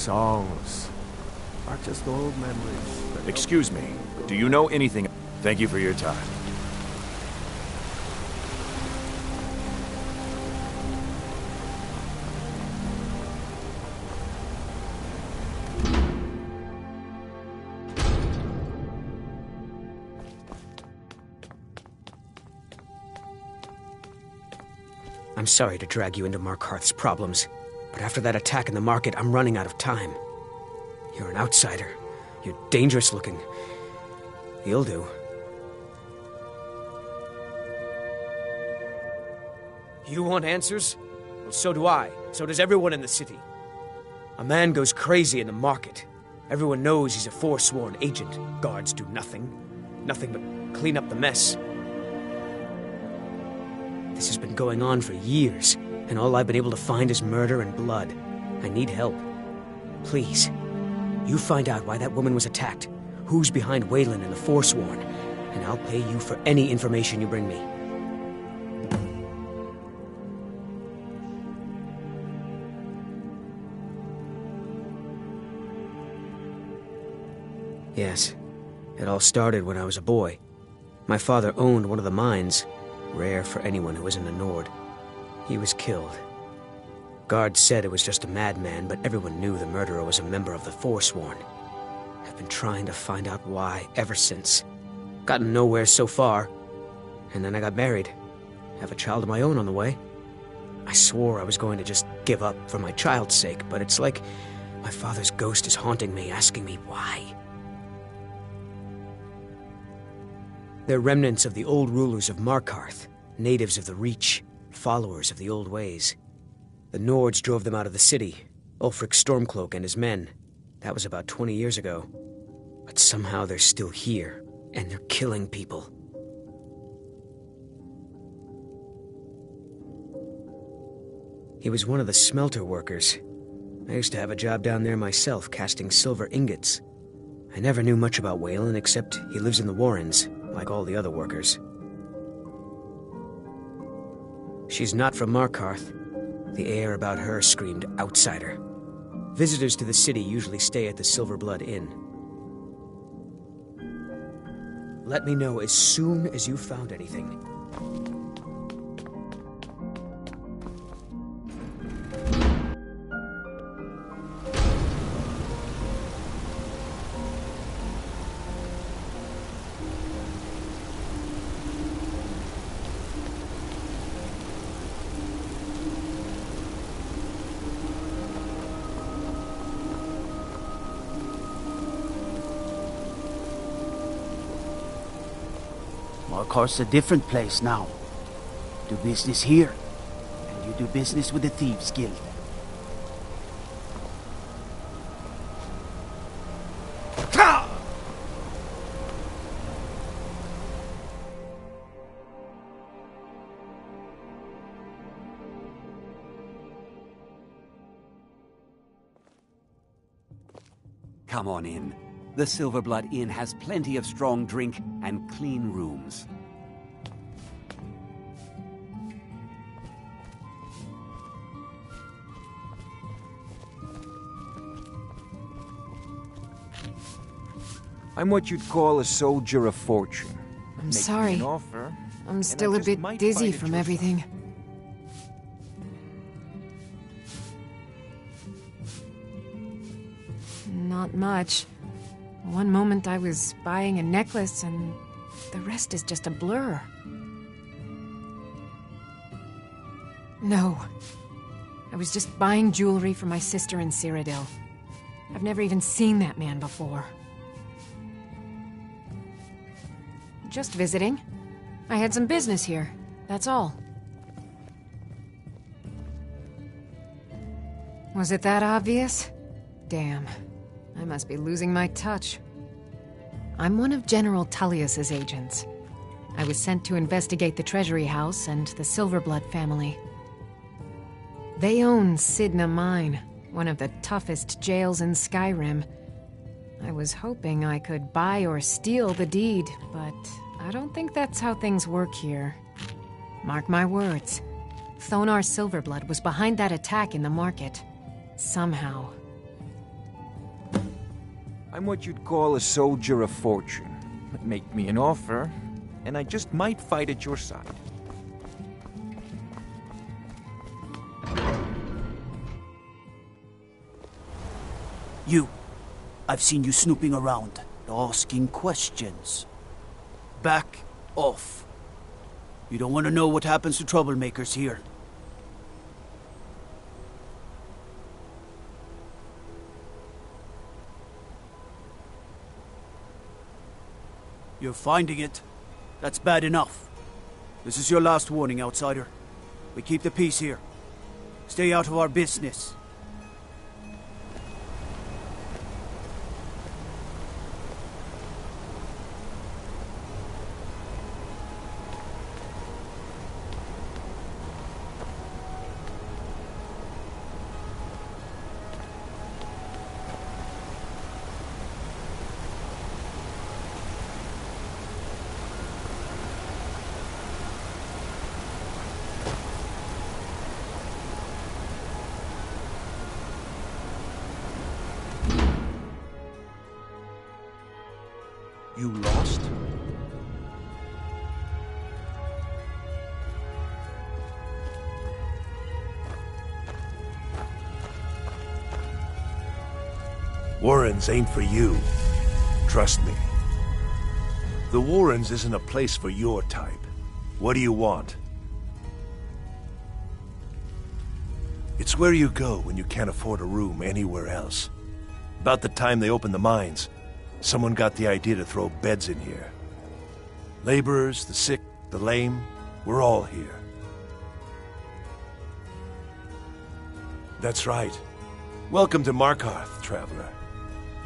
songs are just old memories. Excuse me, do you know anything? Thank you for your time. I'm sorry to drag you into Markarth's problems, but after that attack in the market, I'm running out of time. You're an outsider. You're dangerous looking. You'll do. You want answers? Well, so do I. So does everyone in the city. A man goes crazy in the market. Everyone knows he's a forsworn agent. Guards do nothing. Nothing but clean up the mess. This has been going on for years, and all I've been able to find is murder and blood. I need help. Please, you find out why that woman was attacked, who's behind Waylon and the Forsworn, and I'll pay you for any information you bring me. Yes, it all started when I was a boy. My father owned one of the mines. Rare for anyone who isn't a Nord. He was killed. Guards said it was just a madman, but everyone knew the murderer was a member of the Forsworn. I've been trying to find out why ever since. Gotten nowhere so far. And then I got married. Have a child of my own on the way. I swore I was going to just give up for my child's sake, but it's like my father's ghost is haunting me, asking me why. They're remnants of the old rulers of Markarth, natives of the Reach, followers of the old ways. The Nords drove them out of the city, Ulfric Stormcloak and his men. That was about 20 years ago. But somehow they're still here, and they're killing people. He was one of the smelter workers. I used to have a job down there myself, casting silver ingots. I never knew much about Waylon, except he lives in the Warrens, like all the other workers. She's not from Markarth. The air about her screamed outsider. Visitors to the city usually stay at the Silverblood Inn. Let me know as soon as you've found anything. Markarth's a different place now. Do business here, and you do business with the Thieves' Guild. Come on in. The Silverblood Inn has plenty of strong drink and clean rooms. I'm what you'd call a soldier of fortune. I'm Make sorry. me an offer, I'm still a just bit might dizzy find it from your everything. Not much. One moment I was buying a necklace and the rest is just a blur. No. I was just buying jewelry for my sister in Cyrodiil. I've never even seen that man before. Just visiting. I had some business here, that's all. Was it that obvious? Damn. I must be losing my touch. I'm one of General Tullius's agents. I was sent to investigate the Treasury House and the Silverblood family. They own Sidna Mine, one of the toughest jails in Skyrim. I was hoping I could buy or steal the deed, but I don't think that's how things work here. Mark my words. Thonar Silverblood was behind that attack in the market. Somehow. I'm what you'd call a soldier of fortune. Make me an offer, and I just might fight at your side. You. I've seen you snooping around, asking questions. Back off. You don't want to know what happens to troublemakers here. You're finding it. That's bad enough. This is your last warning, outsider. We keep the peace here. Stay out of our business. You lost? Warrens ain't for you. Trust me. The Warrens isn't a place for your type. What do you want? It's where you go when you can't afford a room anywhere else. About the time they opened the mines, someone got the idea to throw beds in here. Laborers, the sick, the lame, we're all here. That's right. Welcome to Markarth, traveler.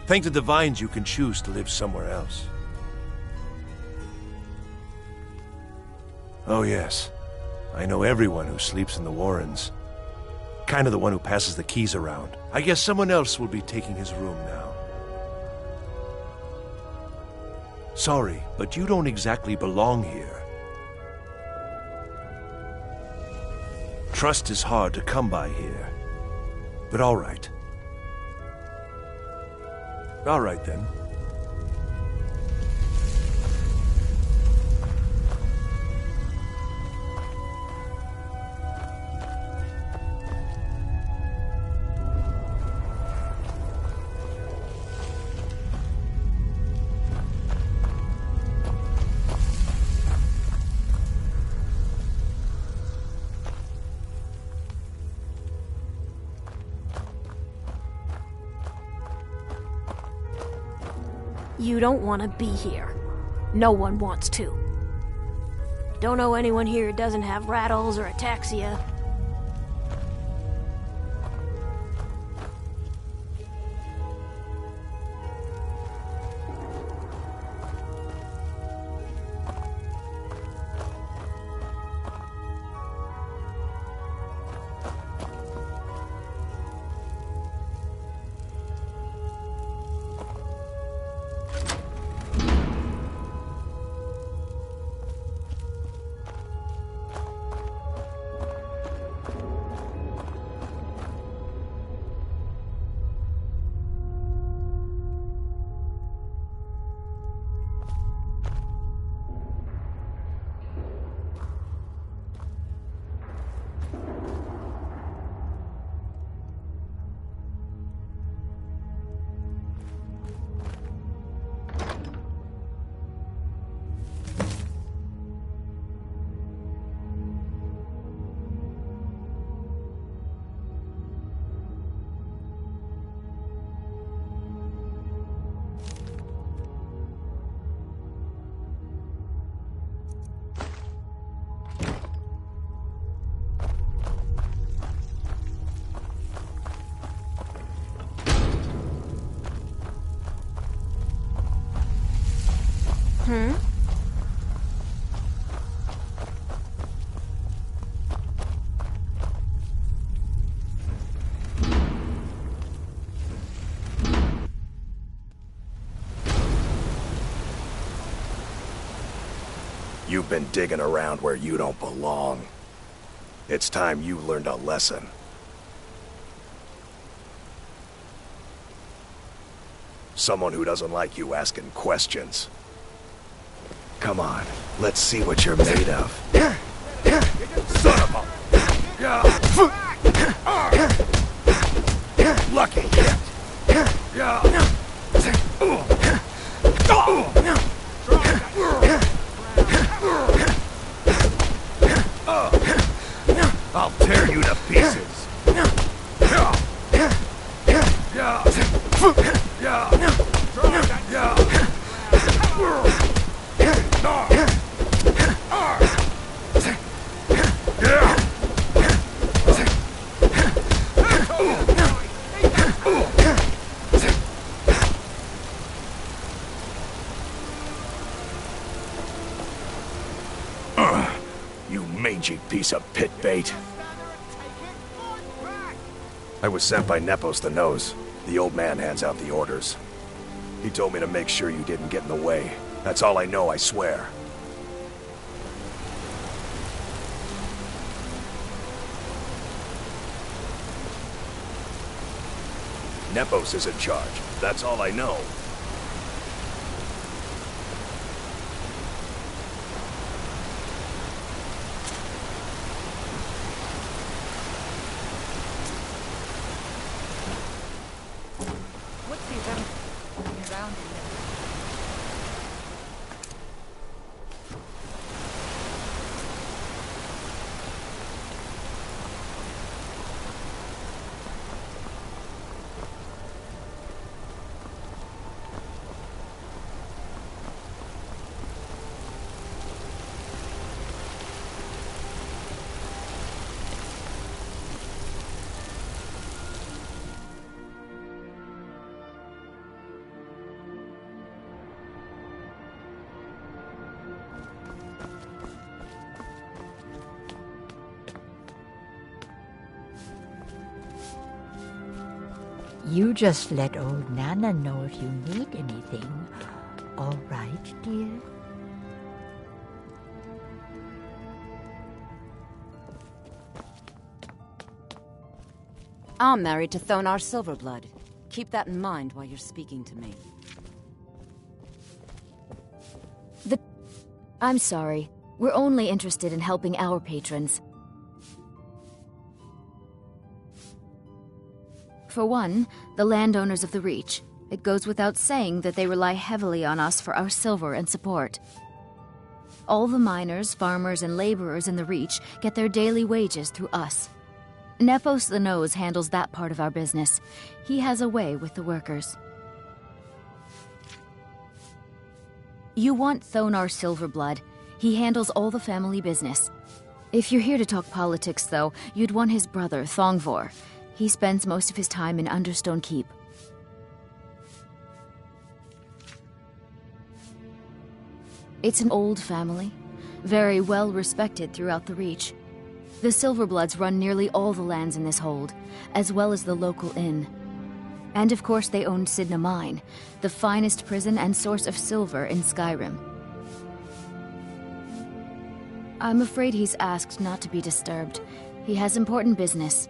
Thank the Divines you can choose to live somewhere else. Oh yes, I know everyone who sleeps in the Warrens. Kind of the one who passes the keys around. I guess someone else will be taking his room now. Sorry, but you don't exactly belong here. Trust is hard to come by here. But all right. All right then. You don't want to be here. No one wants to. Don't know anyone here who doesn't have rattles or ataxia. You've been digging around where you don't belong. It's time you learned a lesson. Someone who doesn't like you asking questions. Come on, let's see what you're made of. Son of a... Lucky hit. I'll tear you to pieces. You mangy piece of pit bait. I was sent by Nepos the Nose. The old man hands out the orders. He told me to make sure you didn't get in the way. That's all I know, I swear. Nepos is in charge. That's all I know. You just let old Nana know if you need anything. All right, dear? I'm married to Thonar Silverblood. Keep that in mind while you're speaking to me. I'm sorry. We're only interested in helping our patrons. For one, the landowners of the Reach. It goes without saying that they rely heavily on us for our silver and support. All the miners, farmers, and laborers in the Reach get their daily wages through us. Nepos the Nose handles that part of our business. He has a way with the workers. You want Thonar Silverblood. He handles all the family business. If you're here to talk politics, though, you'd want his brother, Thongvor. He spends most of his time in Understone Keep. It's an old family, very well respected throughout the Reach. The Silverbloods run nearly all the lands in this hold, as well as the local inn. And of course they own Sidna Mine, the finest prison and source of silver in Skyrim. I'm afraid he's asked not to be disturbed. He has important business.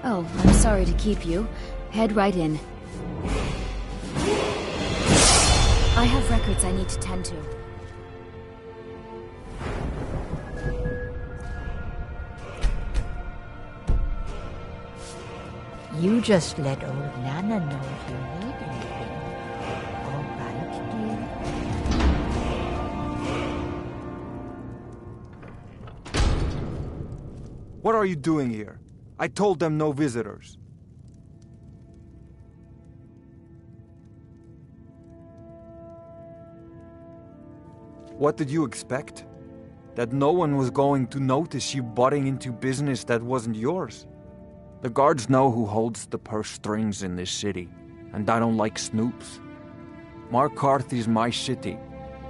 Oh, I'm sorry to keep you. Head right in. I have records I need to tend to. You just let old Nana know if you need anything. All right, dear? What are you doing here? I told them no visitors. What did you expect? That no one was going to notice you butting into business that wasn't yours? The guards know who holds the purse strings in this city, and I don't like snoops. Markarth is my city.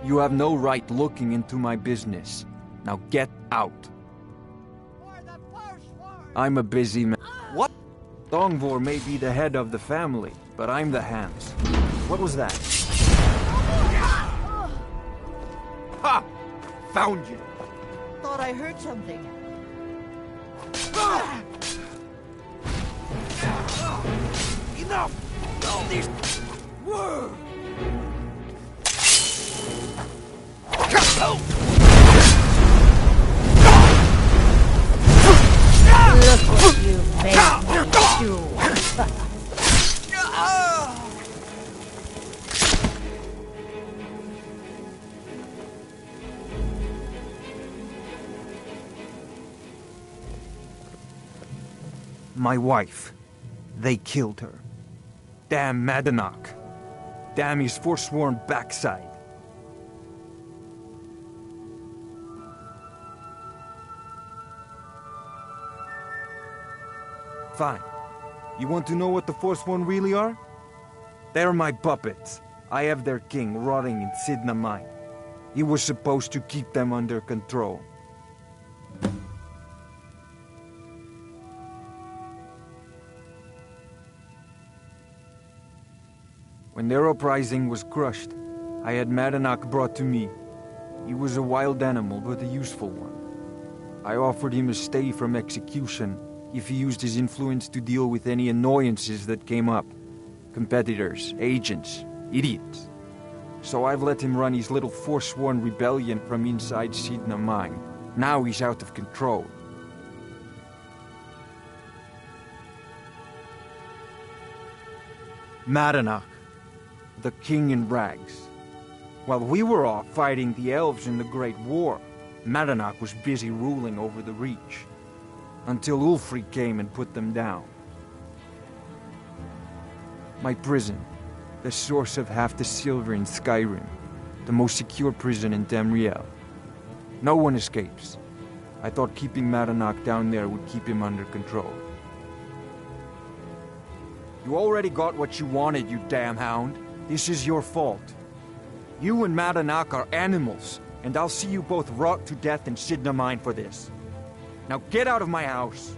You have no right looking into my business. Now get out. I'm a busy man. What? Thongvor may be the head of the family, but I'm the hands. What was that? Ha! Found you. Thought I heard something. enough! All these... Look what you made me do. My wife. They killed her. Damn Madanach. Damn his forsworn backside. Fine. You want to know what the Forsworn really are? They're my puppets. I have their king rotting in Sidna Mine. He was supposed to keep them under control. When their uprising was crushed, I had Madanach brought to me. He was a wild animal, but a useful one. I offered him a stay from execution if he used his influence to deal with any annoyances that came up. Competitors, agents, idiots. So I've let him run his little forsworn rebellion from inside Sidna Mine. Now he's out of control. Madanach, the king in rags. While we were off fighting the elves in the Great War, Madanach was busy ruling over the Reach. Until Ulfric came and put them down. My prison, the source of half the silver in Skyrim, the most secure prison in Tamriel. No one escapes. I thought keeping Madanach down there would keep him under control. You already got what you wanted, you damn hound. This is your fault. You and Madanach are animals, and I'll see you both rot to death in Sidna Mine for this. Now get out of my house!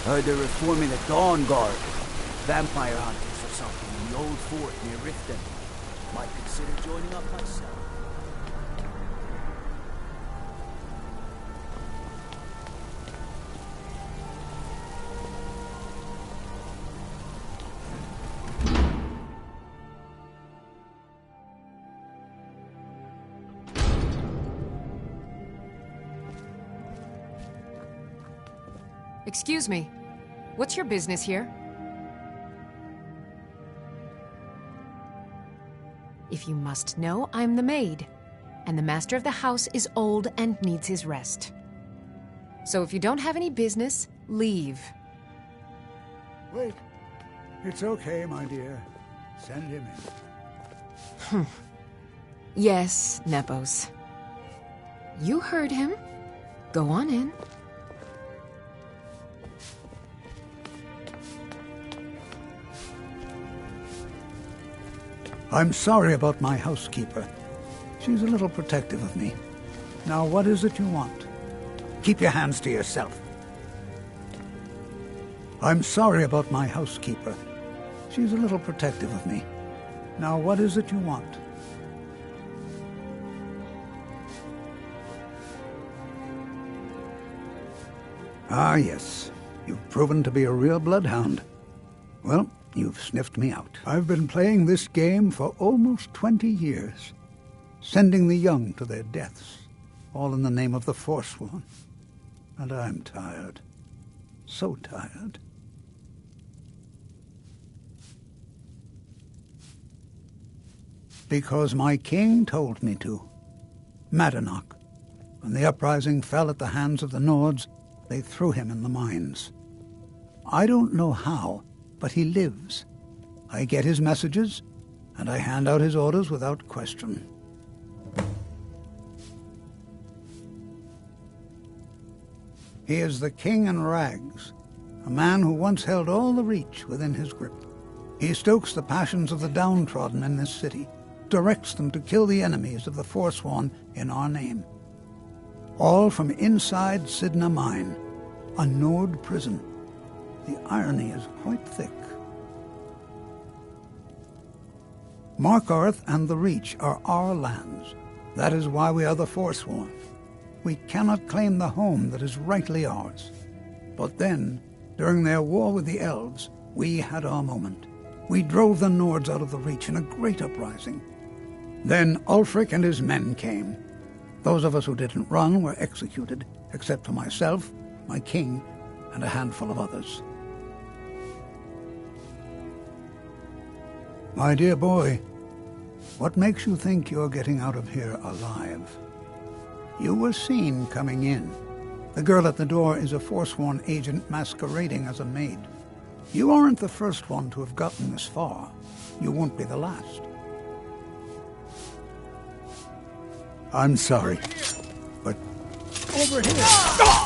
Heard they're reforming the Dawn Guard. Vampire hunters or something in the old fort near Riften. Might consider joining up myself. Excuse me. What's your business here? If you must know, I'm the maid, and the master of the house is old and needs his rest. So if you don't have any business, leave. Wait. It's okay, my dear. Send him in. Yes, Nepos. You heard him. Go on in. I'm sorry about my housekeeper. She's a little protective of me. Now, what is it you want? Keep your hands to yourself. I'm sorry about my housekeeper. She's a little protective of me. Now, what is it you want? Ah, yes. You've proven to be a real bloodhound. Well, you've sniffed me out. I've been playing this game for almost 20 years, sending the young to their deaths, all in the name of the Forsworn. And I'm tired. So tired. Because my king told me to. Madanach. When the uprising fell at the hands of the Nords, they threw him in the mines. I don't know how, but he lives. I get his messages, and I hand out his orders without question. He is the king in rags, a man who once held all the Reach within his grip. He stokes the passions of the downtrodden in this city, directs them to kill the enemies of the Forsworn in our name. All from inside Sidna Mine, a Nord prison. The irony is quite thick. Markarth and the Reach are our lands. That is why we are the Forsworn. We cannot claim the home that is rightly ours. But then, during their war with the Elves, we had our moment. We drove the Nords out of the Reach in a great uprising. Then Ulfric and his men came. Those of us who didn't run were executed, except for myself, my king, and a handful of others. My dear boy, what makes you think you're getting out of here alive? You were seen coming in. The girl at the door is a Forsworn agent masquerading as a maid. You aren't the first one to have gotten this far. You won't be the last. I'm sorry, but... Over here!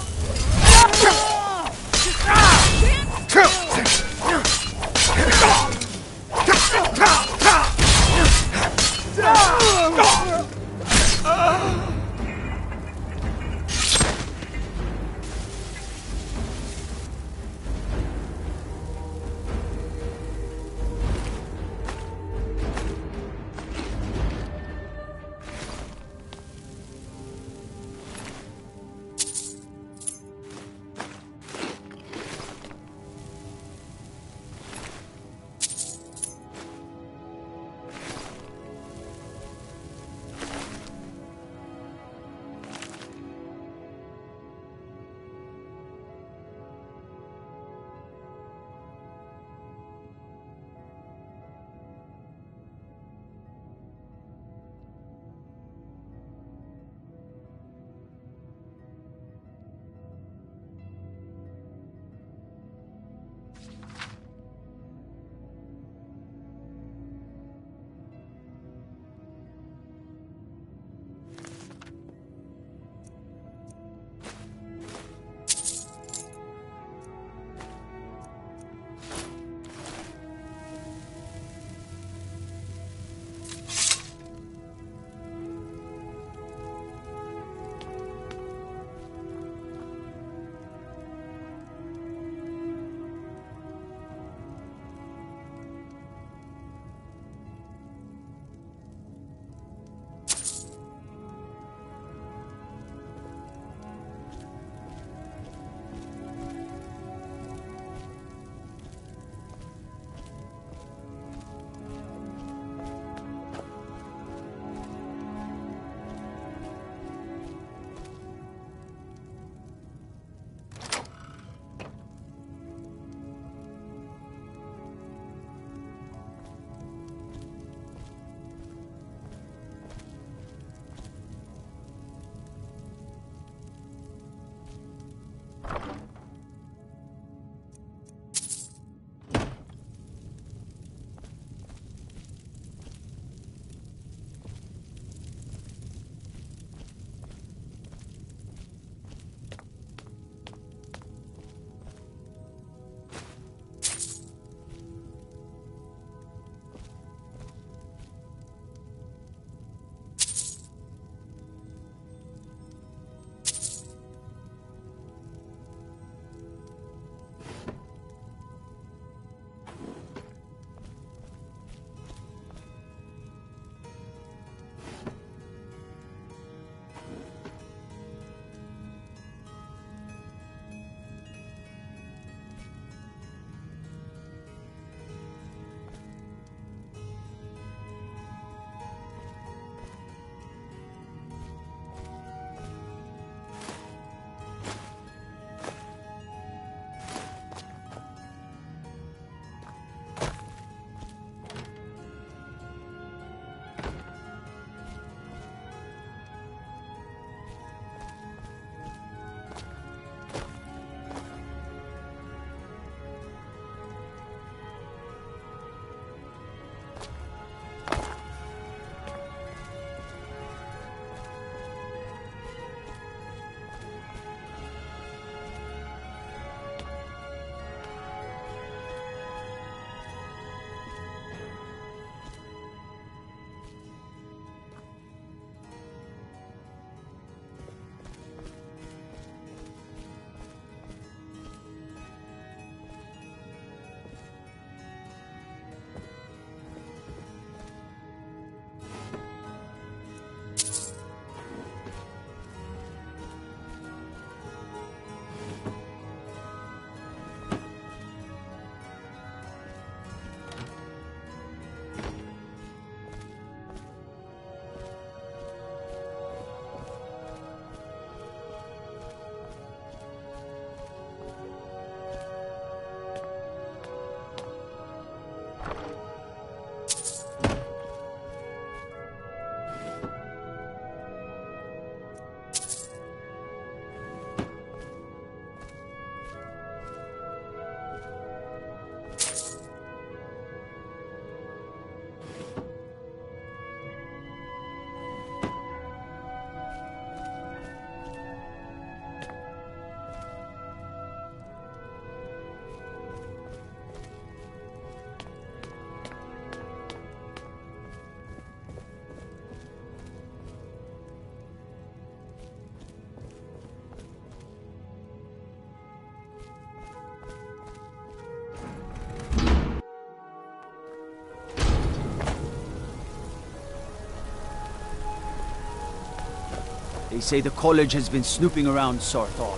They say the college has been snooping around Sarthal.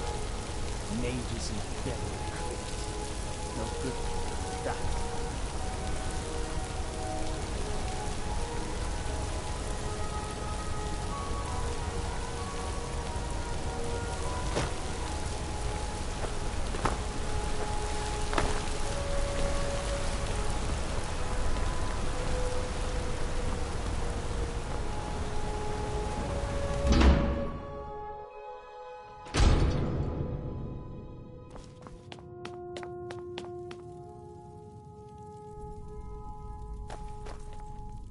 Mages and devil creatures. No good for that.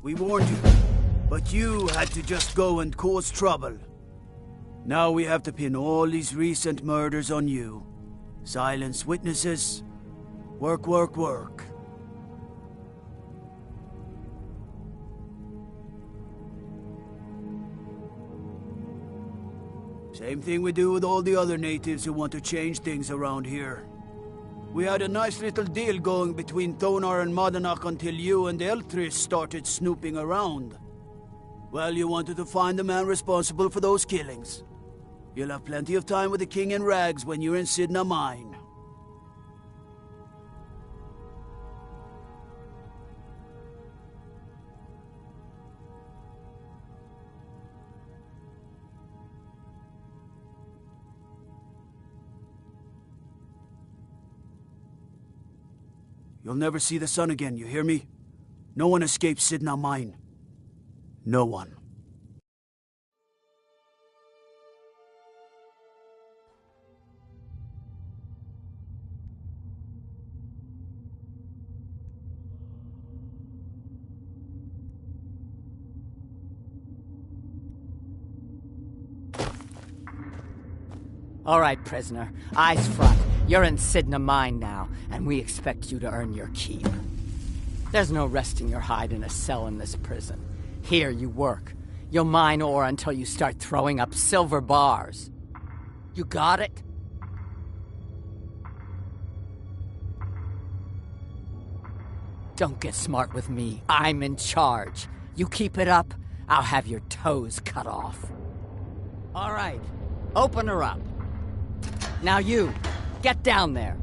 We warned you, but you had to just go and cause trouble. Now we have to pin all these recent murders on you. Silence witnesses. Work, work, work. Same thing we do with all the other natives who want to change things around here. We had a nice little deal going between Thonar and Madanach until you and Elthris started snooping around. Well, you wanted to find the man responsible for those killings. You'll have plenty of time with the King in rags when you're in Sidna Mine. You'll never see the sun again, you hear me? No one escapes Sidna Mine. No one. All right, prisoner. Eyes front. You're in Sidna Mine now, and we expect you to earn your keep. There's no resting your hide in a cell in this prison. Here you work. You'll mine ore until you start throwing up silver bars. You got it? Don't get smart with me. I'm in charge. You keep it up, I'll have your toes cut off. All right, open her up. Now you, get down there.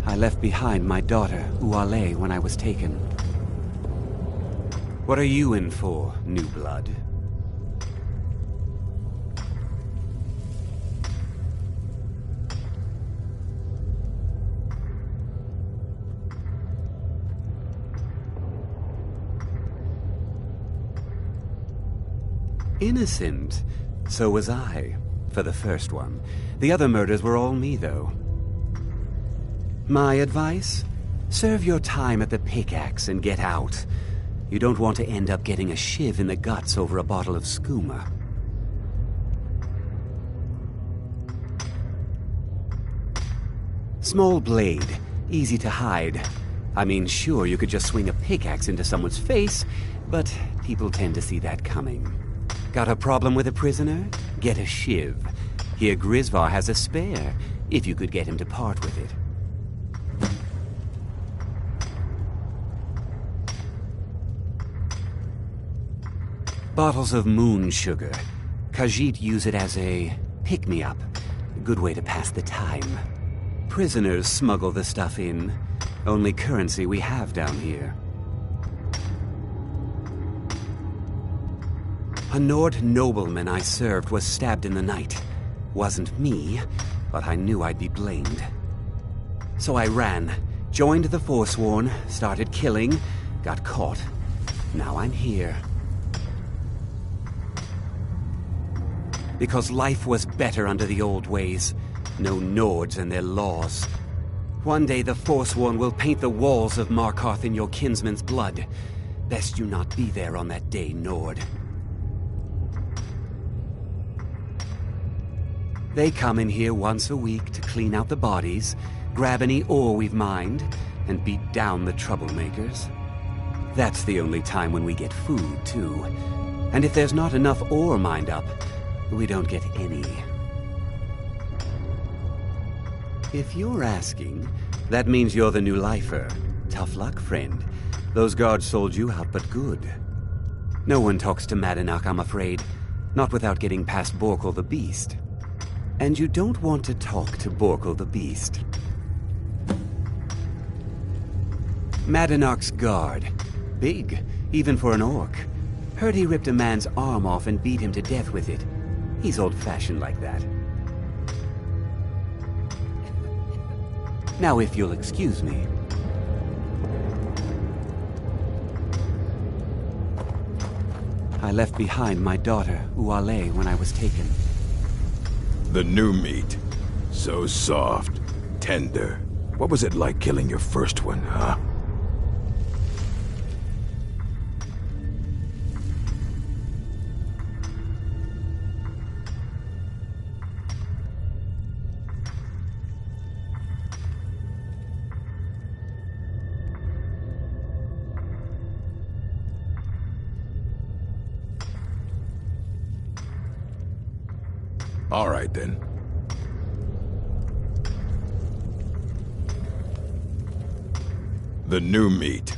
I left behind my daughter, Uale, when I was taken. What are you in for, new blood? Innocent. So was I, for the first one. The other murders were all me, though. My advice? Serve your time at the pickaxe and get out. You don't want to end up getting a shiv in the guts over a bottle of skooma. Small blade, easy to hide. I mean, sure, you could just swing a pickaxe into someone's face, but people tend to see that coming. Got a problem with a prisoner? Get a shiv. Here Grisvar has a spare, if you could get him to part with it. Bottles of moon sugar. Khajiit use it as a pick-me-up. Good way to pass the time. Prisoners smuggle the stuff in. Only currency we have down here. A Nord nobleman I served was stabbed in the night. Wasn't me, but I knew I'd be blamed. So I ran, joined the Forsworn, started killing, got caught. Now I'm here. Because life was better under the old ways. No Nords and their laws. One day the Forsworn will paint the walls of Markarth in your kinsman's blood. Best you not be there on that day, Nord. They come in here once a week to clean out the bodies, grab any ore we've mined, and beat down the troublemakers. That's the only time when we get food, too. And if there's not enough ore mined up, we don't get any. If you're asking, that means you're the new lifer. Tough luck, friend. Those guards sold you out, but good. No one talks to Madanach, I'm afraid. Not without getting past Borkul the Beast. And you don't want to talk to Borkul the Beast. Madanach's guard. Big, even for an orc. Heard he ripped a man's arm off and beat him to death with it. He's old-fashioned like that. Now, if you'll excuse me. I left behind my daughter, Uale, when I was taken. The new meat. So soft, tender. What was it like killing your first one, huh? All right, then. The new meat.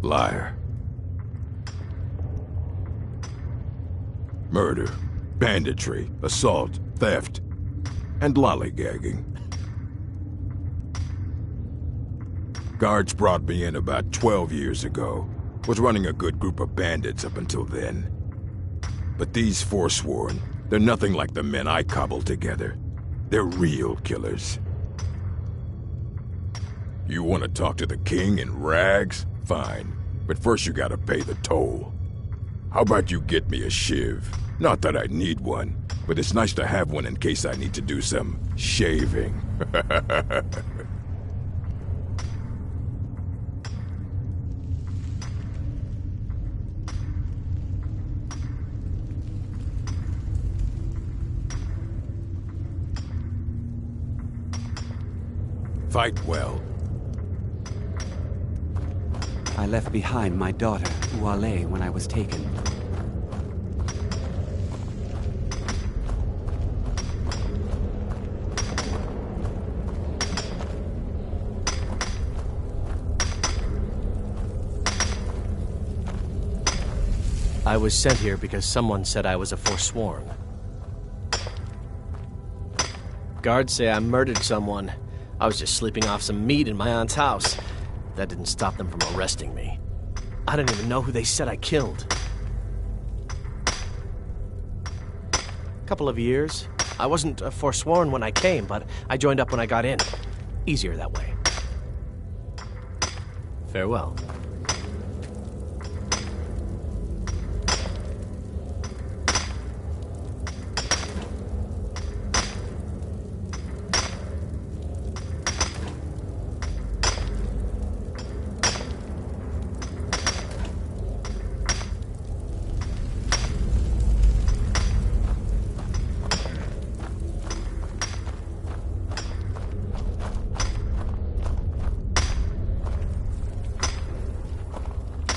Liar. Murder, banditry, assault, theft, and lollygagging. Guards brought me in about 12 years ago. Was running a good group of bandits up until then. But these Forsworn, they're nothing like the men I cobbled together. They're real killers. You want to talk to the king in rags? Fine. But first you gotta pay the toll. How about you get me a shiv? Not that I need one, but it's nice to have one in case I need to do some shaving. Fight well. I left behind my daughter, Uale, when I was taken. I was sent here because someone said I was a Forsworn. Guards say I murdered someone. I was just sleeping off some meat in my aunt's house. That didn't stop them from arresting me. I don't even know who they said I killed. Couple of years. I wasn't Forsworn when I came, but I joined up when I got in. Easier that way. Farewell.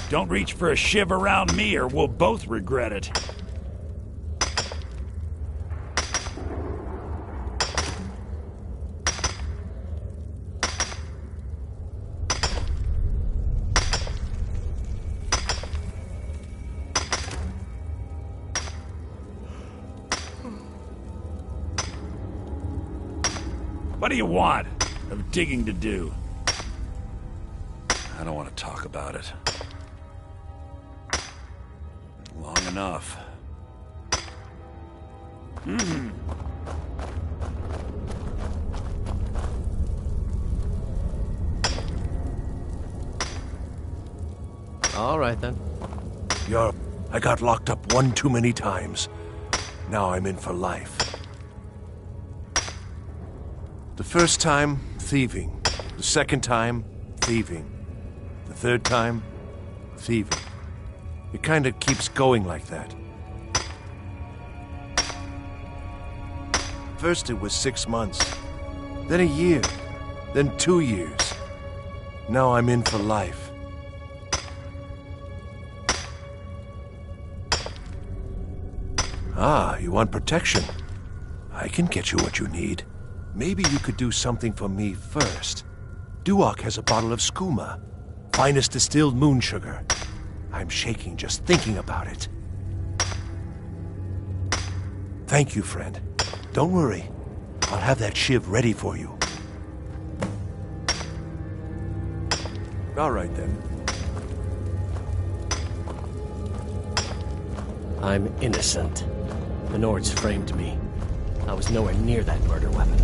Don't reach for a shiv around me or we'll both regret it. What do you want? Of digging to do? I don't want to talk about it. Long enough. All right, then. I got locked up one too many times. Now I'm in for life. The first time, thieving. The second time, thieving. The third time, thieving. It kind of keeps going like that. First it was 6 months, then a year, then 2 years. Now I'm in for life. Ah, you want protection? I can get you what you need. Maybe you could do something for me first. Duok has a bottle of skooma, finest distilled moon sugar. I'm shaking just thinking about it. Thank you, friend. Don't worry. I'll have that shiv ready for you. All right, then. I'm innocent. The Nords framed me. I was nowhere near that murder weapon.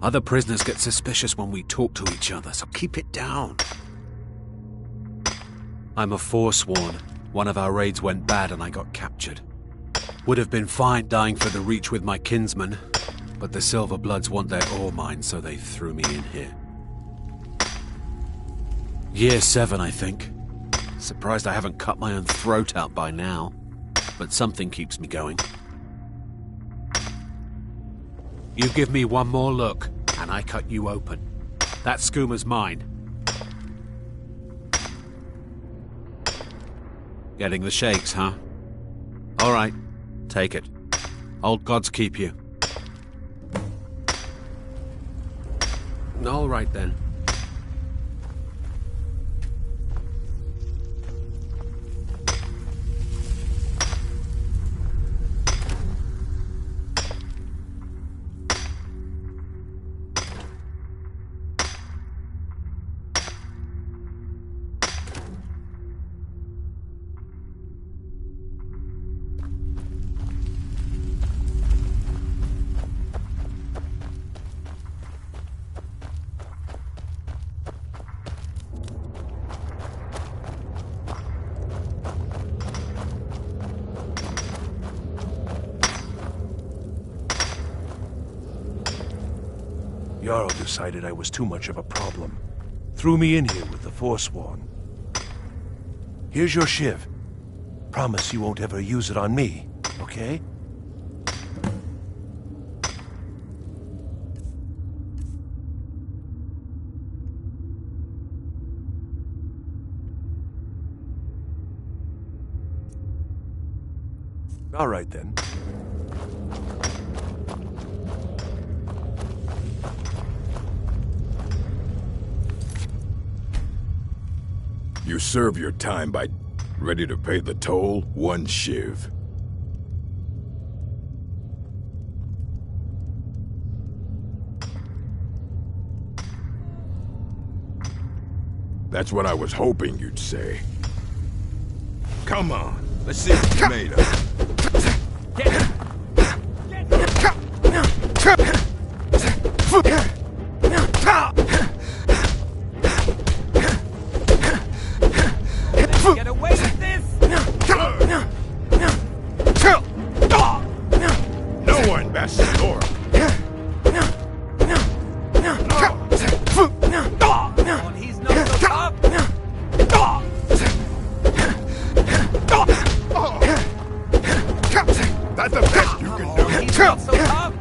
Other prisoners get suspicious when we talk to each other, so keep it down. I'm a Forsworn. One of our raids went bad and I got captured. Would have been fine dying for the Reach with my kinsmen, but the Silverbloods want their ore mine, so they threw me in here. Year 7, I think. Surprised I haven't cut my own throat out by now, but something keeps me going. You give me one more look, and I cut you open. That skooma's mine. Getting the shakes, huh? All right, take it. Old gods keep you. All right, then. Jarl decided I was too much of a problem. Threw me in here with the Forsworn. Here's your shiv. Promise you won't ever use it on me, okay? All right, then. You serve your time by ready to pay the toll, 1 shiv. That's what I was hoping you'd say. Come on, let's see what you're made of. Get away with this! No one best door. He's not so tough. That's the best you can do. He's not so tough.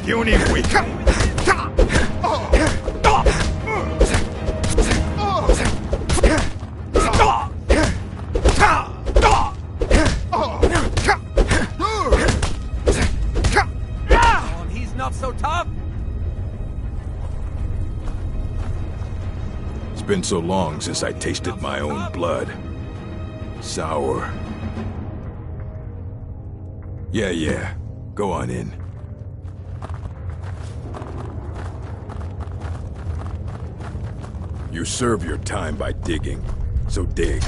Puny weak. He's not so tough. It's been so long since I tasted my own blood. Sour. Yeah. Go on in. You serve your time by digging, so dig.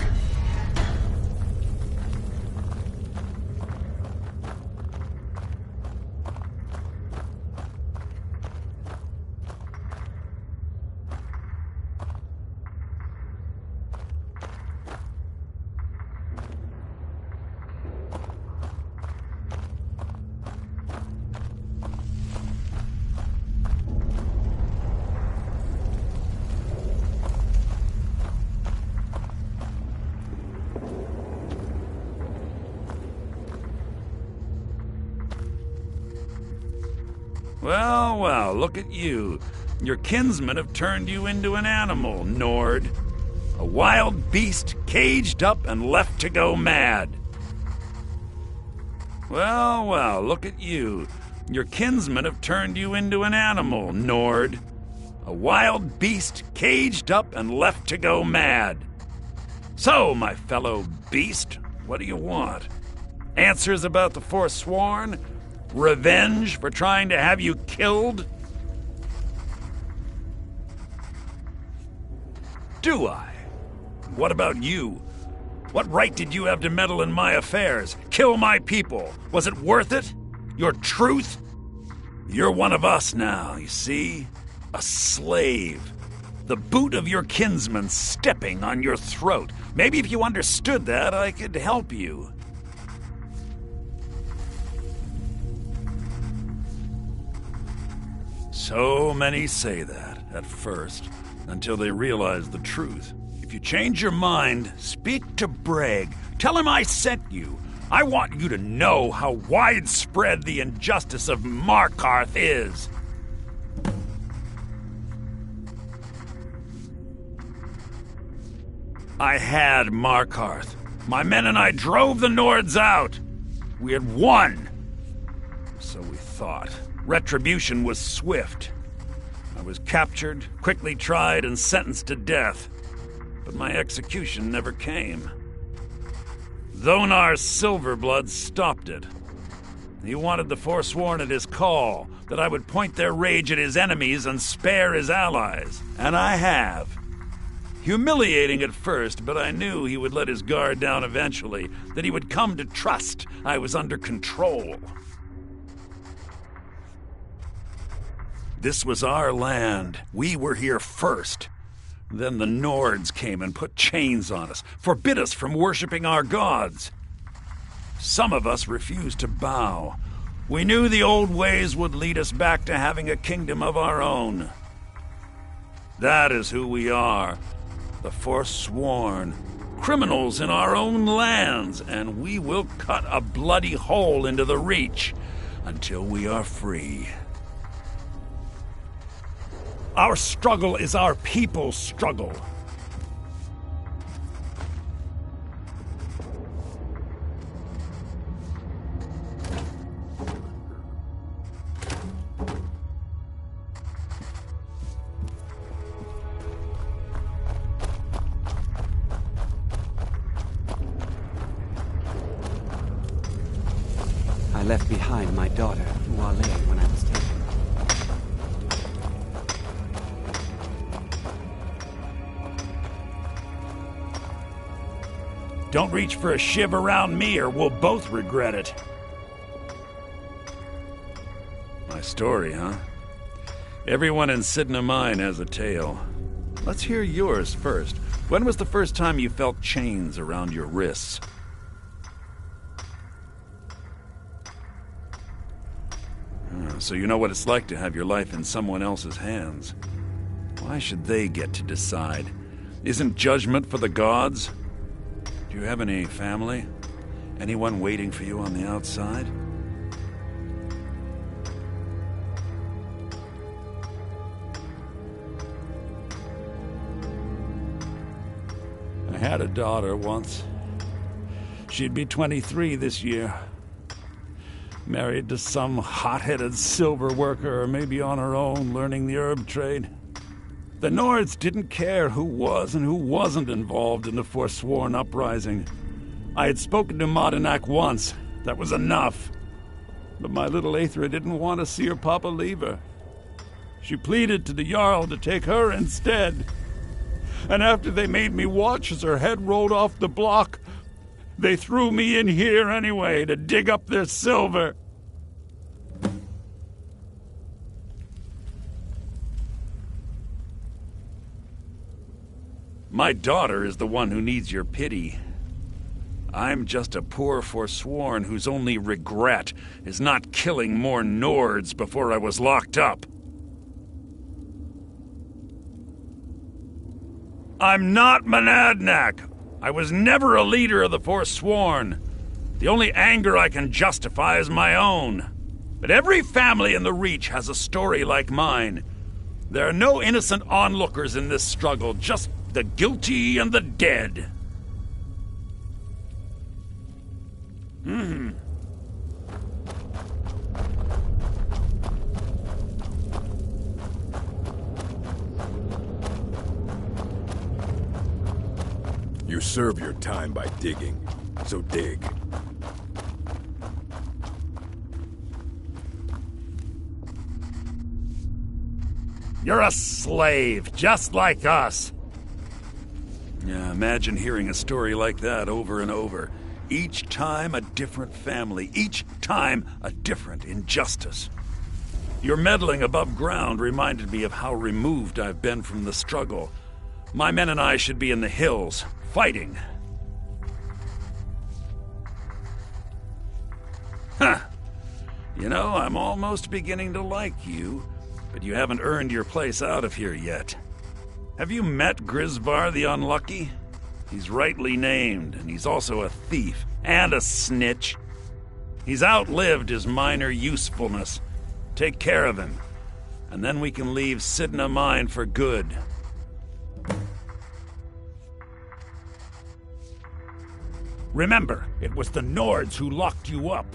Well, look at you. Your kinsmen have turned you into an animal, Nord. A wild beast caged up and left to go mad. Well, look at you. Your kinsmen have turned you into an animal, Nord. A wild beast caged up and left to go mad. So, my fellow beast, what do you want? Answers about the Forsworn? Revenge for trying to have you killed? Do I? What about you? What right did you have to meddle in my affairs? Kill my people? Was it worth it? Your truth? You're one of us now, you see? A slave. The boot of your kinsman stepping on your throat. Maybe if you understood that, I could help you. So many say that, at first, until they realize the truth. If you change your mind, speak to Breg. Tell him I sent you. I want you to know how widespread the injustice of Markarth is. I had Markarth. My men and I drove the Nords out. We had won. So we thought. Retribution was swift. I was captured, quickly tried, and sentenced to death. But my execution never came. Dhonar's Silverblood stopped it. He wanted the Forsworn at his call, that I would point their rage at his enemies and spare his allies. And I have. Humiliating at first, but I knew he would let his guard down eventually, that he would come to trust I was under control. This was our land. We were here first. Then the Nords came and put chains on us, forbid us from worshipping our gods. Some of us refused to bow. We knew the old ways would lead us back to having a kingdom of our own. That is who we are, the Forsworn, criminals in our own lands, and we will cut a bloody hole into the Reach until we are free. Our struggle is our people's struggle. left behind my daughter, Wale, when I was taken. Don't reach for a shiv around me or we'll both regret it. My story, huh? Everyone in Sidna Mine has a tale. Let's hear yours first. When was the first time you felt chains around your wrists? So you know what it's like to have your life in someone else's hands. Why should they get to decide? Isn't judgment for the gods? Do you have any family? Anyone waiting for you on the outside? I had a daughter once. She'd be 23 this year. Married to some hot-headed silver worker, or maybe on her own, learning the herb trade. The Nords didn't care who was and who wasn't involved in the Forsworn uprising. I had spoken to Modinak once. That was enough. But my little Aethra didn't want to see her papa leave her. She pleaded to the Jarl to take her instead. And after they made me watch as her head rolled off the block, they threw me in here anyway to dig up their silver. My daughter is the one who needs your pity. I'm just a poor Forsworn whose only regret is not killing more Nords before I was locked up. I'm not Monadnack. I was never a leader of the Forsworn. The only anger I can justify is my own. But every family in the Reach has a story like mine. There are no innocent onlookers in this struggle, just the guilty and the dead. You serve your time by digging, so dig. You're a slave, just like us. Yeah, imagine hearing a story like that over and over. Each time a different family, each time a different injustice. Your meddling above ground reminded me of how removed I've been from the struggle. My men and I should be in the hills, fighting. Huh. You know, I'm almost beginning to like you, but you haven't earned your place out of here yet. Have you met Grisvar the Unlucky? He's rightly named, and he's also a thief and a snitch. He's outlived his minor usefulness. Take care of him, and then we can leave Sidna Mine for good. Remember, it was the Nords who locked you up.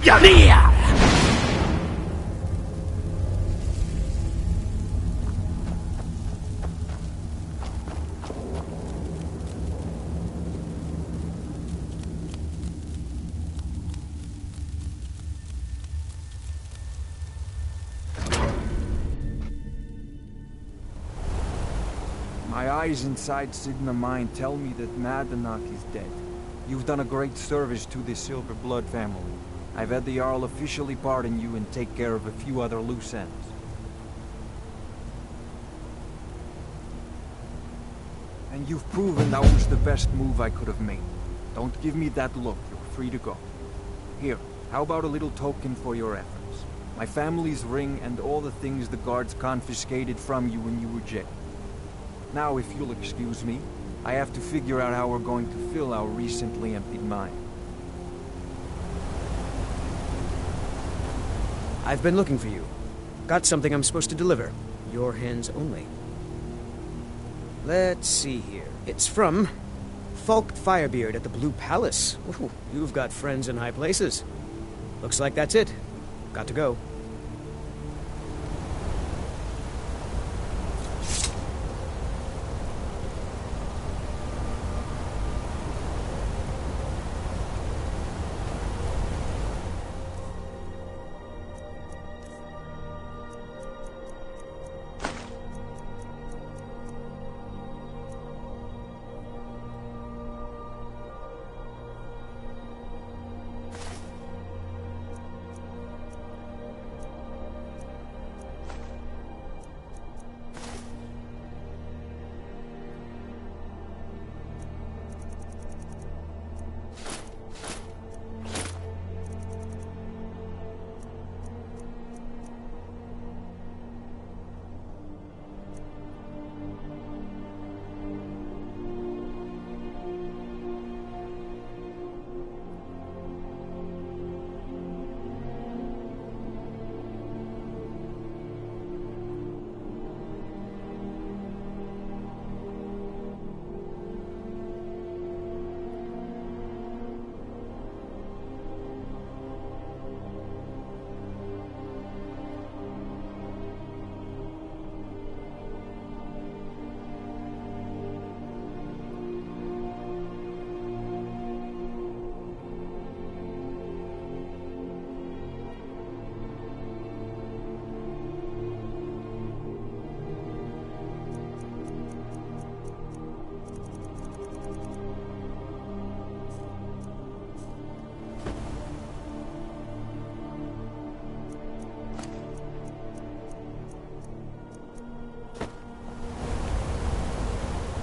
Come here! My eyes inside Sigma Mine tell me that Madanach is dead. You've done a great service to the Silver Blood family. I've had the Jarl officially pardon you and take care of a few other loose ends. And you've proven that was the best move I could have made. Don't give me that look, you're free to go. Here, how about a little token for your efforts? My family's ring and all the things the guards confiscated from you when you were jailed. Now, if you'll excuse me, I have to figure out how we're going to fill our recently emptied mine. I've been looking for you. Got something I'm supposed to deliver. Your hands only. Let's see here. It's from Falk Firebeard at the Blue Palace. Ooh, you've got friends in high places. Looks like that's it. Got to go.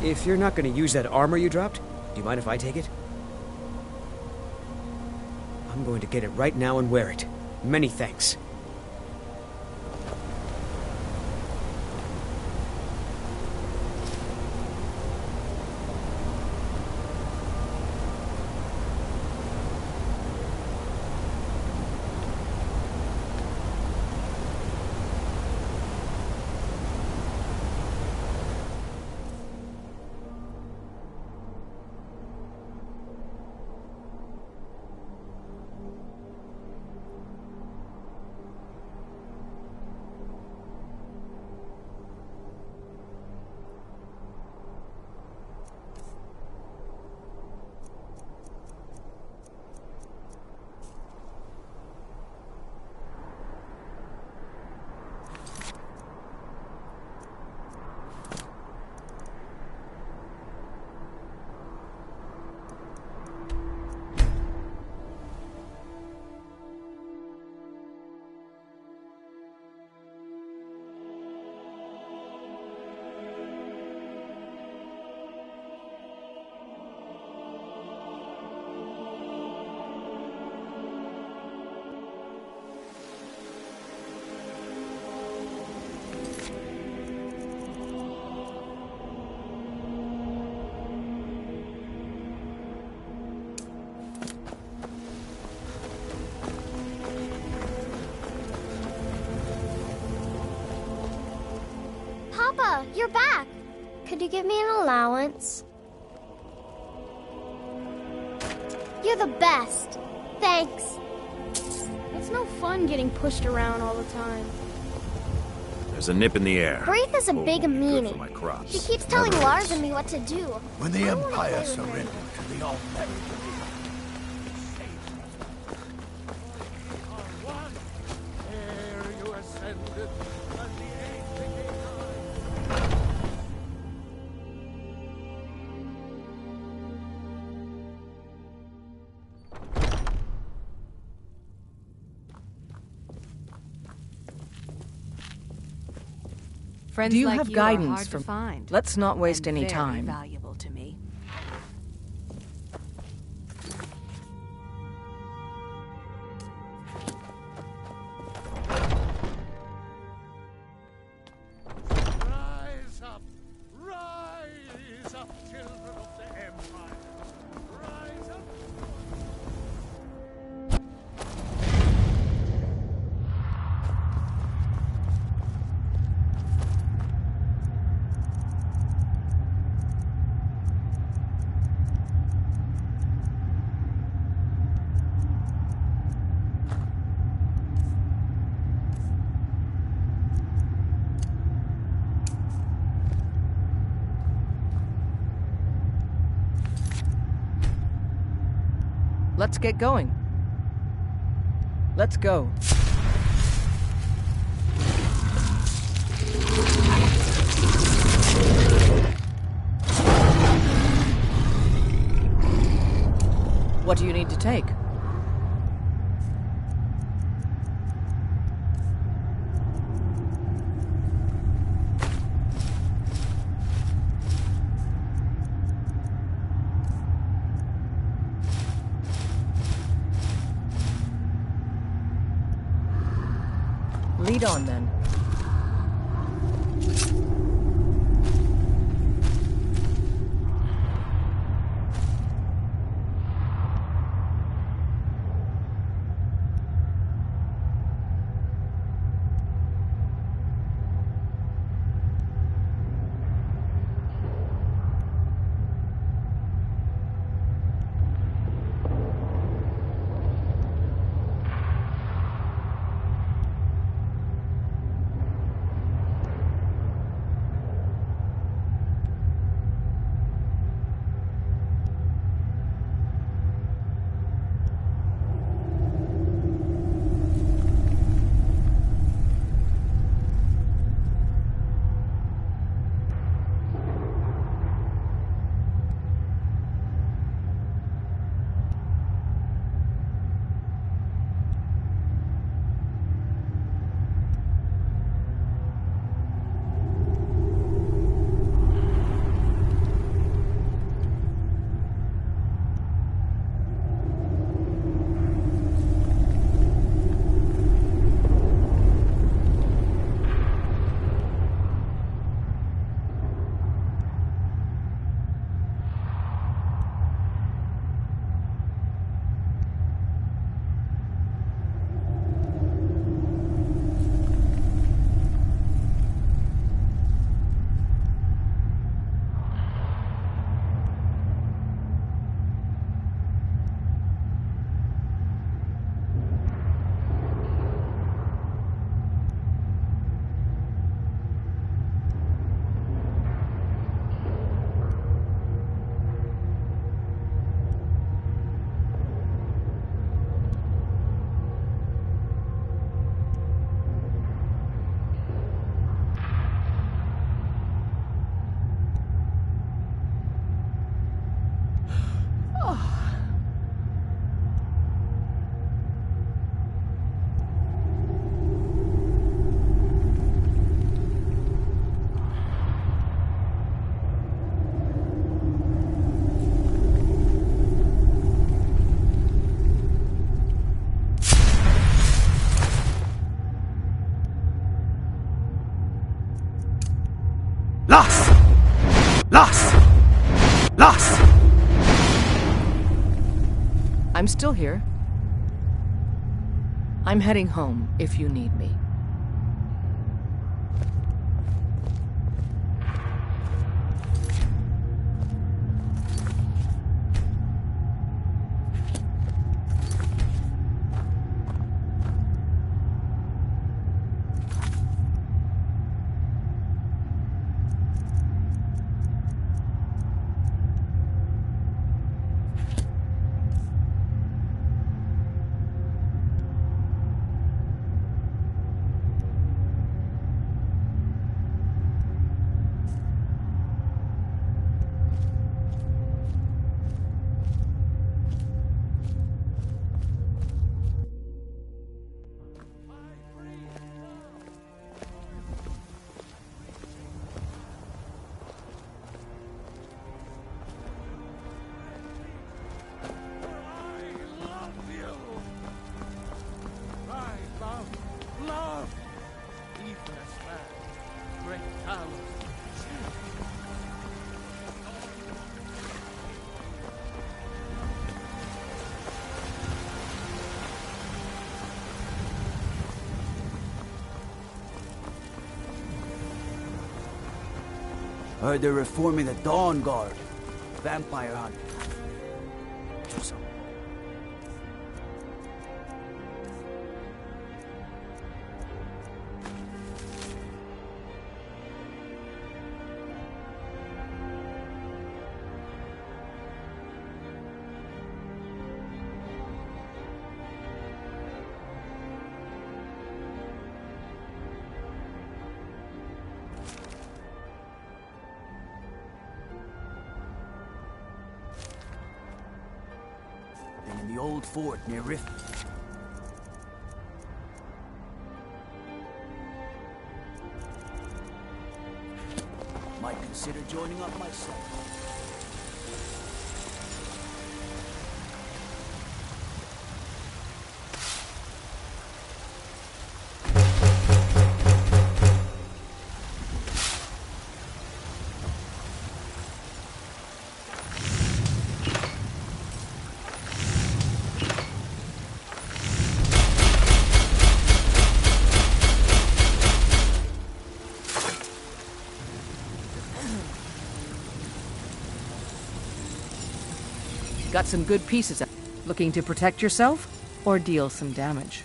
If you're not going to use that armor you dropped, do you mind if I take it? I'm going to get it right now and wear it. Many thanks. Papa, you're back. Could you give me an allowance? You're the best. Thanks. fun getting pushed around all the time. There's a nip in the air. Wraith is a big Good for meanie. my crops. She keeps telling Lars and me what to do. When the Empire surrendered to the Almighty, Friends Do you like have you guidance are hard from... to find. Let's not waste and any very time. Valuable to me. Rise up! Rise up, children of the Empire! Rise up! Let's get going. Let's go. What do you need to take? Lead on, then. Lost! I'm still here. I'm heading home if you need me. Heard they're reforming the Dawn Guard. Vampire hunt. Do something. In the old fort near Rift. Might consider joining up myself. Got some good pieces. Looking to protect yourself or deal some damage?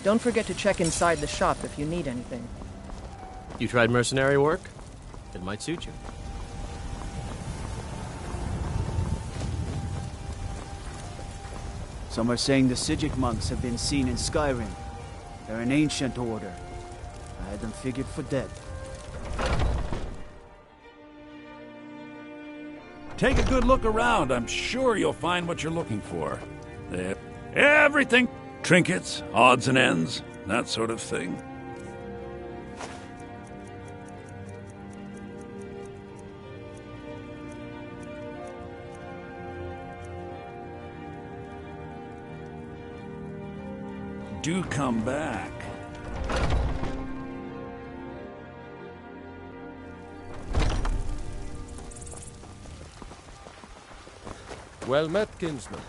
Don't forget to check inside the shop if you need anything. You tried mercenary work? It might suit you. Some are saying the Sijic monks have been seen in Skyrim. They're an ancient order. I had them figured for dead. Take a good look around. I'm sure you'll find what you're looking for. Everything. Trinkets, odds and ends, that sort of thing. Do come back. Well met, kinsman.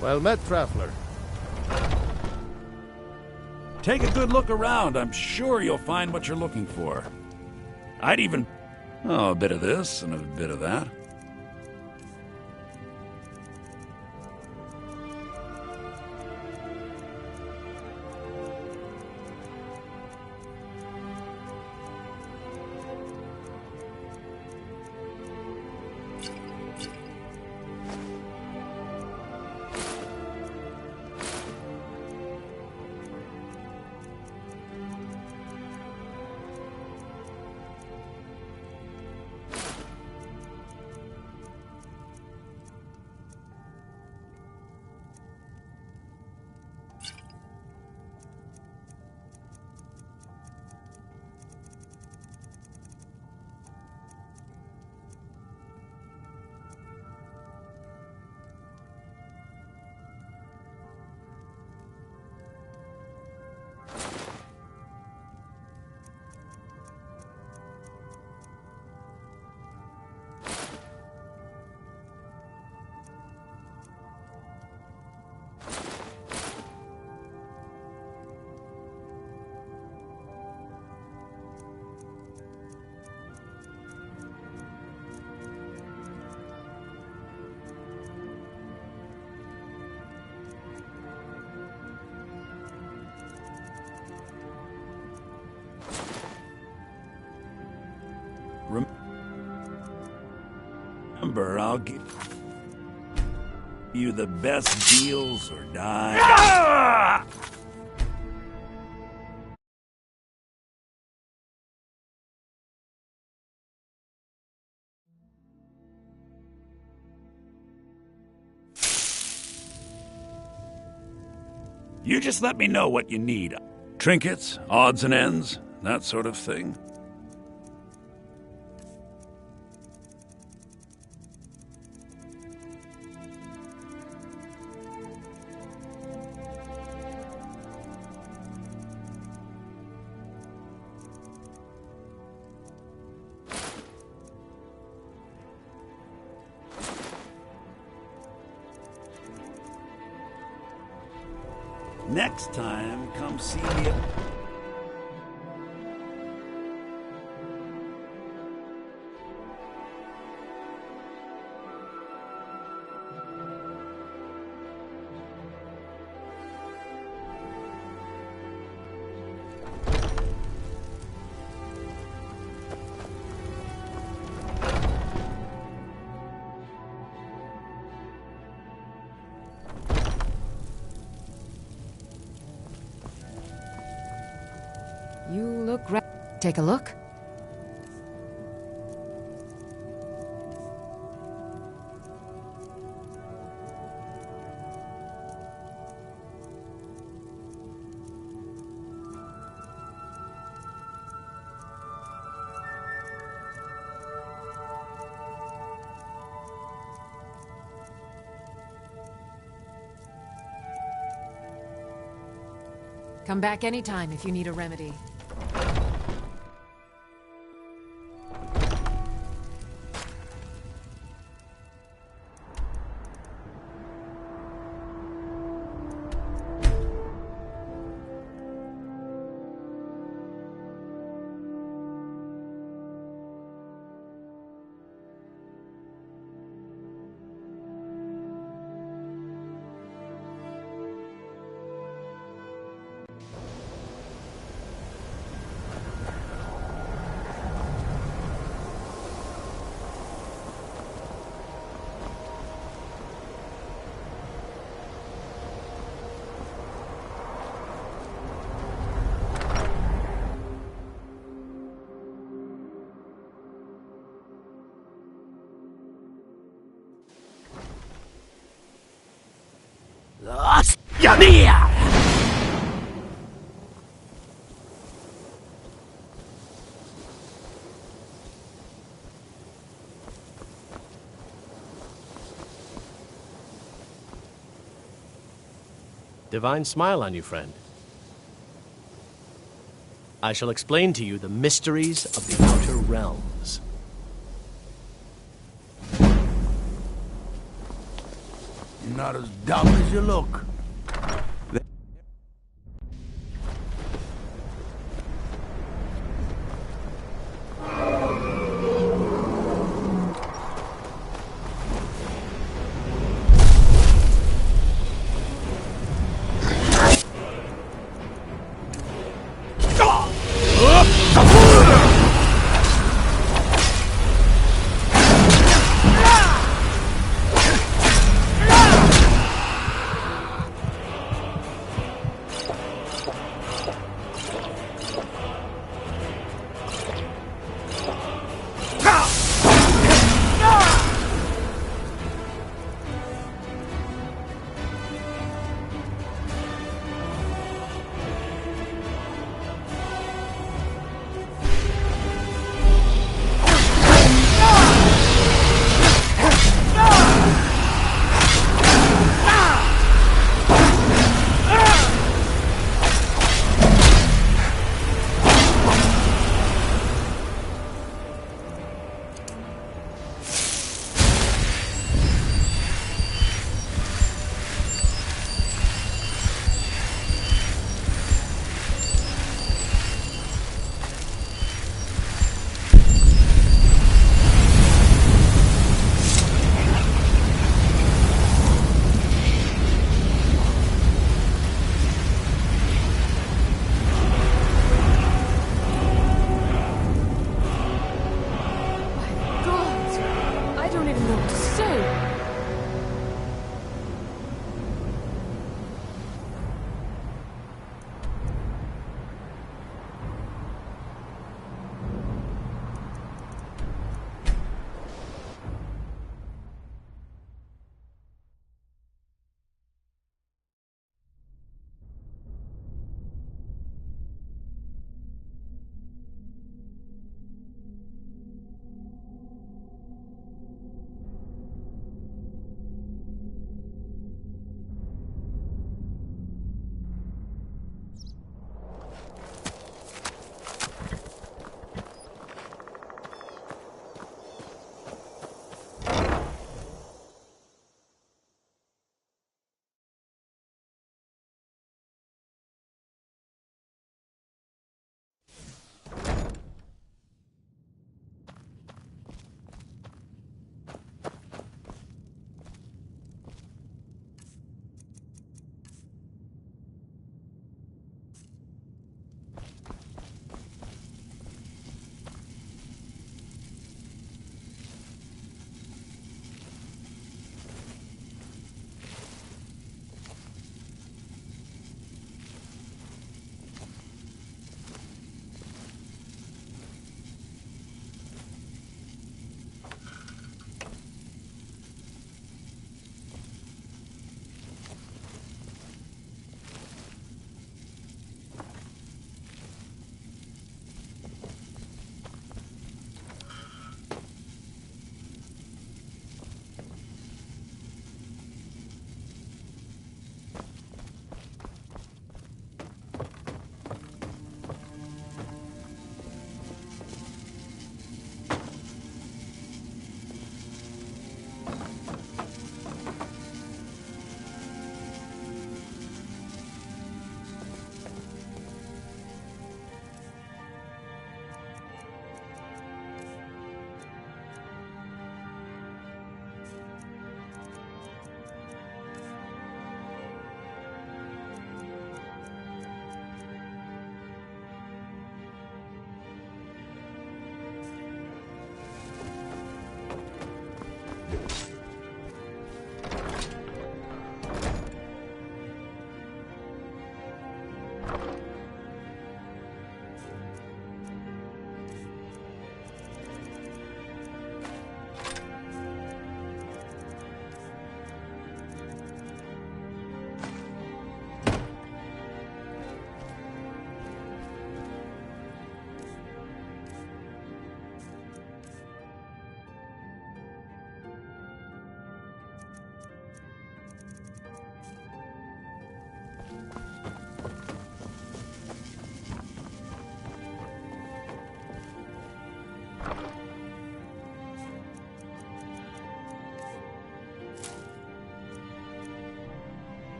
Well met, traveler. Take a good look around. I'm sure you'll find what you're looking for. I'd even... Oh, a bit of this and a bit of that. Remember, I'll give you the best deals or die. Ah! You just let me know what you need. Trinkets, odds and ends, that sort of thing. Next time, come see me. You look Take a look. Come back anytime if you need a remedy. Divine smile on you, friend. I shall explain to you the mysteries of the Outer Realms. You're not as dumb as you look.